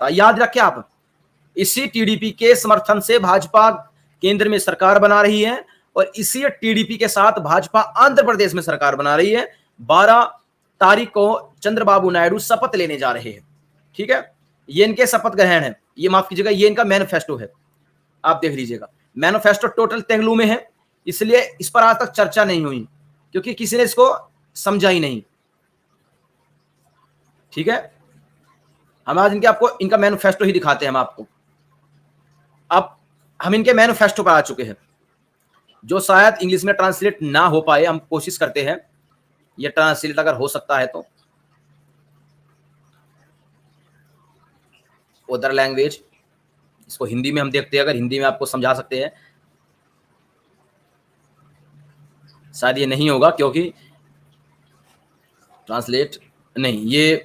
याद रखें आप, इसी टीडीपी के समर्थन से भाजपा केंद्र में सरकार बना रही है और इसी टीडीपी के साथ भाजपा आंध्र प्रदेश में सरकार बना रही है। 12 तारीख को चंद्रबाबू नायडू शपथ लेने जा रहे हैं। ठीक है, ये इनके शपथ ग्रहण है, ये माफ कीजिएगा, ये इनका मैनिफेस्टो है, आप देख लीजिएगा। मैनिफेस्टो टोटल तेलुगु में है, इसलिए इस पर आज तक चर्चा नहीं हुई क्योंकि किसी ने इसको समझा ही नहीं। ठीक है, हम आज आपको इनका मैनिफेस्टो ही दिखाते हैं हम आपको। अब हम इनके मैनिफेस्टो पर आ चुके हैं, जो शायद इंग्लिश में ट्रांसलेट ना हो पाए, हम कोशिश करते हैं ये ट्रांसलेट अगर हो सकता है तो अदर लैंग्वेज, इसको हिंदी में हम देखते हैं, अगर हिंदी में आपको समझा सकते हैं। शायद ये नहीं होगा क्योंकि ट्रांसलेट नहीं, ये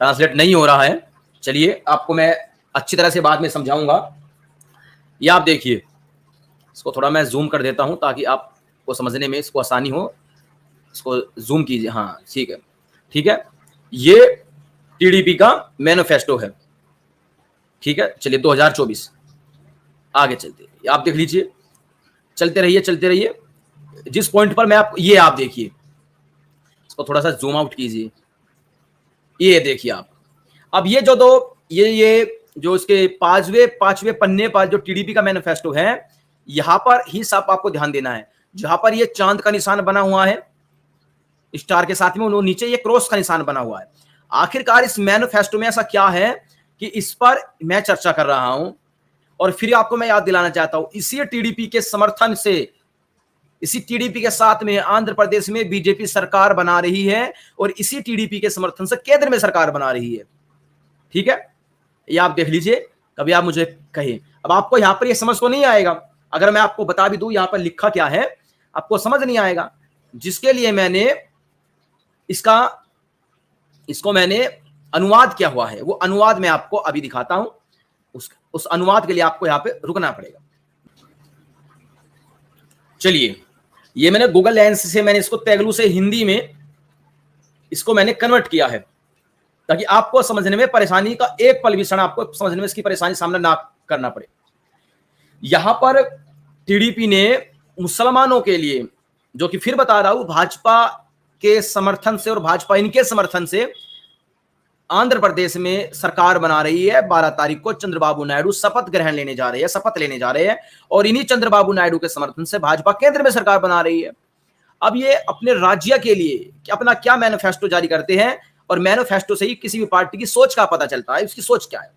ट्रांसलेट नहीं हो रहा है। चलिए आपको मैं अच्छी तरह से बाद में समझाऊंगा। ये आप देखिए, इसको थोड़ा मैं जूम कर देता हूं ताकि आपको समझने में इसको आसानी हो। इसको जूम कीजिए, हाँ ठीक है, ठीक है। ये टीडीपी का मैनिफेस्टो है। ठीक है, चलिए 2024 आगे चलते, आप देख लीजिए, चलते रहिए चलते रहिए। जिस पॉइंट पर मैं ये आप देखिए, इसको थोड़ा सा जूम आउट कीजिए, ये देखिए आप। अब ये जो दो ये जो इसके पांचवें पन्ने पर जो टीडीपी का मैनिफेस्टो है, यहां पर ही सब आपको ध्यान देना है। जहां पर ये चांद का निशान बना हुआ है स्टार के साथ में, उन्होंने नीचे ये क्रॉस का निशान बना हुआ है। आखिरकार इस मैनिफेस्टो में ऐसा क्या है कि इस पर मैं चर्चा कर रहा हूं। और फिर आपको मैं याद दिलाना चाहता हूं, इसी टीडीपी के समर्थन से, इसी टीडीपी के साथ में आंध्र प्रदेश में बीजेपी सरकार बना रही है और इसी टीडीपी के समर्थन से केंद्र में सरकार बना रही है। ठीक है, ये आप देख लीजिए, कभी आप मुझे कहें। अब आपको यहां पर ये समझ तो नहीं आएगा, अगर मैं आपको बता भी दूं यहां पर लिखा क्या है, आपको समझ नहीं आएगा। जिसके लिए मैंने इसको मैंने अनुवाद किया हुआ है, वो अनुवाद मैं आपको अभी दिखाता हूं। उस अनुवाद के लिए आपको यहां पे रुकना पड़ेगा। चलिए, ये मैंने गूगल लेंस से मैंने इसको तेलुगु से हिंदी में इसको मैंने कन्वर्ट किया है ताकि आपको समझने में परेशानी का एक पल भी क्षण आपको समझने में इसकी परेशानी सामना ना करना पड़े। यहां पर टीडीपी ने मुसलमानों के लिए, जो कि फिर बता रहा हूं, भाजपा के समर्थन से और भाजपा इनके समर्थन से आंध्र प्रदेश में सरकार बना रही है। 12 तारीख को चंद्रबाबू नायडू शपथ ग्रहण लेने जा रहे हैं, शपथ लेने जा रहे हैं और इन्हीं चंद्रबाबू नायडू के समर्थन से भाजपा केंद्र में सरकार बना रही है। अब ये अपने राज्य के लिए अपना क्या मैनिफेस्टो जारी करते हैं, और मैनिफेस्टो से ही किसी भी पार्टी की सोच का पता चलता है, उसकी सोच क्या है।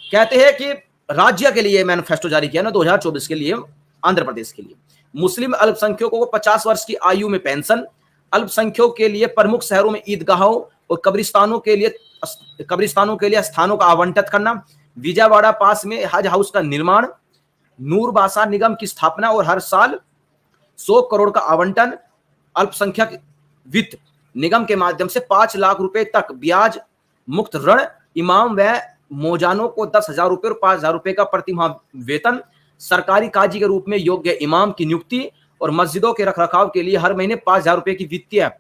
कहते हैं कि राज्य के लिए मैनिफेस्टो जारी किया ना 2024 के लिए, आंध्र प्रदेश के लिए। मुस्लिम अल्पसंख्यकों को 50 वर्ष की आयु में पेंशन, अल्पसंख्यकों के लिए प्रमुख शहरों में ईदगाहों और कब्रिस्तानों के लिए स्थानों का आवंटित करना, विजयवाड़ा पास में हज हाउस का निर्माण, नूर बासा निगम की स्थापना और हर साल 100 करोड़ का आवंटन, अल्पसंख्यक वित्त निगम के माध्यम से 5 लाख रुपए तक ब्याज मुक्त ऋण, इमाम व मोजानों को 10,000 रुपए और 5,000 रुपए का प्रतिमाह वेतन, सरकारी काजी के रूप में योग्य इमाम की नियुक्ति और मस्जिदों के रखरखाव के लिए हर महीने 5,000 रुपए की वित्तीय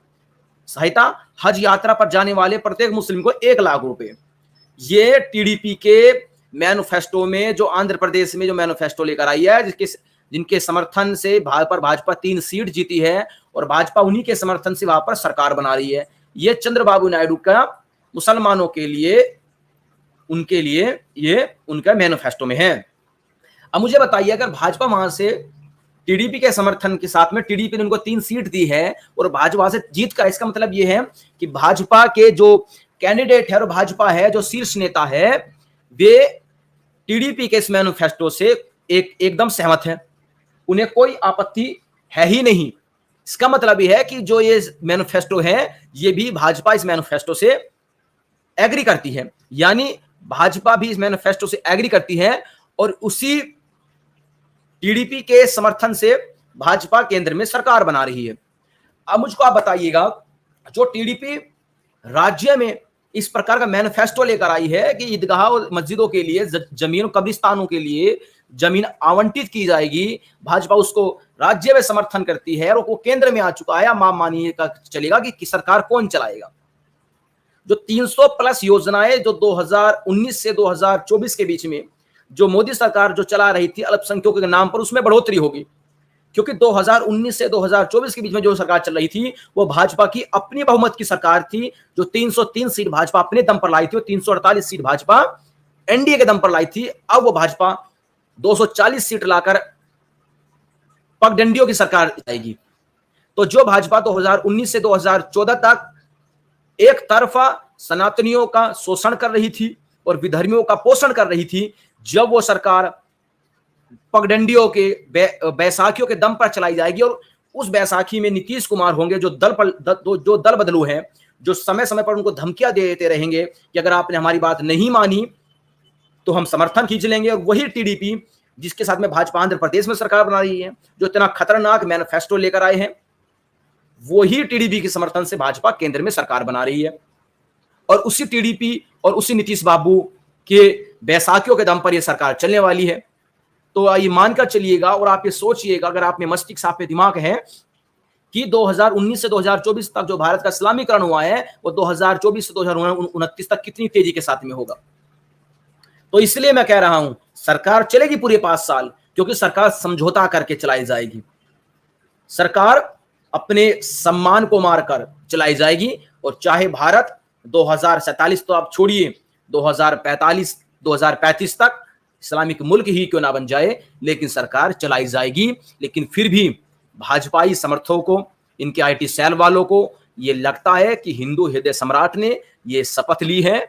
सहायता, हज यात्रा पर जाने वाले प्रत्येक मुस्लिम को 1 लाख रुपए। ये टीडीपी के मैनिफेस्टो में जो आंध्र प्रदेश में जो मैनिफेस्टो लेकर आई है, जिनके समर्थन से भाजपा 3 सीट जीती है और भाजपा उन्हीं के समर्थन से वहां पर सरकार बना रही है। ये चंद्रबाबू नायडू का मुसलमानों के लिए, उनके लिए ये उनका मैनिफेस्टो में है। अब मुझे बताइए, अगर भाजपा वहां से टीडीपी के समर्थन के साथ में टीडीपी ने उनको 3 सीट दी है और भाजपा से जीत का, इसका मतलब यह है कि भाजपा के जो कैंडिडेट है और भाजपा है जो शीर्ष नेता है, वे टीडीपी के इस मैनिफेस्टो से एकदम सहमत है, उन्हें कोई आपत्ति है ही नहीं। इसका मतलब यह है कि जो ये मैनिफेस्टो है, ये भी भाजपा इस मैनिफेस्टो से एग्री करती है, यानी भाजपा भी इस मैनिफेस्टो से एग्री करती है और उसी टीडीपी के समर्थन से भाजपा केंद्र में सरकार बना रही है। अब मुझको आप बताइएगा, जो टीडीपी राज्य में इस प्रकार का मैनिफेस्टो लेकर आई है कि ईदगाह और मस्जिदों के लिए जमीन, कब्रिस्तानों के लिए जमीन आवंटित की जाएगी, भाजपा उसको राज्य में समर्थन करती है और वो केंद्र में आ चुका है। आप मानिए का चलेगा कि सरकार कौन चलाएगा। जो 300 प्लस योजनाएं जो 2019 से 2024 के बीच में जो मोदी सरकार जो चला रही थी अल्पसंख्यकों के नाम पर, उसमें बढ़ोतरी होगी। क्योंकि 2019 से 2024 के बीच में जो सरकार चल रही थी वो भाजपा की अपनी बहुमत की सरकार थी, जो 303 सीट भाजपा अपने दम पर लाई थी और 348 सीट भाजपा एनडीए के दम पर लाई थी। अब वो भाजपा 240 सीट लाकर पगडंडियों की सरकार आएगी। तो जो भाजपा 2019 से 2014 तक एक तरफा सनातनियों का शोषण कर रही थी और विधर्मियों का पोषण कर रही थी, जब वो सरकार पगडंडियों के बैसाखियों के दम पर चलाई जाएगी और उस बैसाखी में नीतीश कुमार होंगे जो दल बदलू हैं, जो समय समय पर उनको धमकियां देते रहेंगे कि अगर आपने हमारी बात नहीं मानी तो हम समर्थन खींच लेंगे। और वही टीडीपी जिसके साथ में भाजपा आंध्र प्रदेश में सरकार बना रही है, जो इतना खतरनाक मैनिफेस्टो लेकर आए हैं, वही टीडीपी के समर्थन से भाजपा केंद्र में सरकार बना रही है। और उसी टीडीपी और उसी नीतीश बाबू के बैसाखियों के दम पर यह सरकार चलने वाली है। तो ये मानकर चलिएगा और आप ये सोचिएगा, अगर आप में मस्तिष्क, आप में दिमाग है, कि 2019 से 2024 तक जो भारत का इस्लामीकरण हुआ है वो 2024 से 2029 तक कितनी तेजी के साथ में होगा। तो इसलिए मैं कह रहा हूं सरकार चलेगी पूरे 5 साल, क्योंकि सरकार समझौता करके चलाई जाएगी। सरकार अपने सम्मान को मारकर चलाई जाएगी। और चाहे भारत 2047 तो आप छोड़िए, 2045 2035 तक इस्लामिक मुल्क ही क्यों ना बन जाए, लेकिन सरकार चलाई जाएगी। लेकिन फिर भी भाजपाई समर्थकों को, इनके आईटी सेल वालों को ये लगता है कि हिंदू हृदय सम्राट ने ये शपथ ली है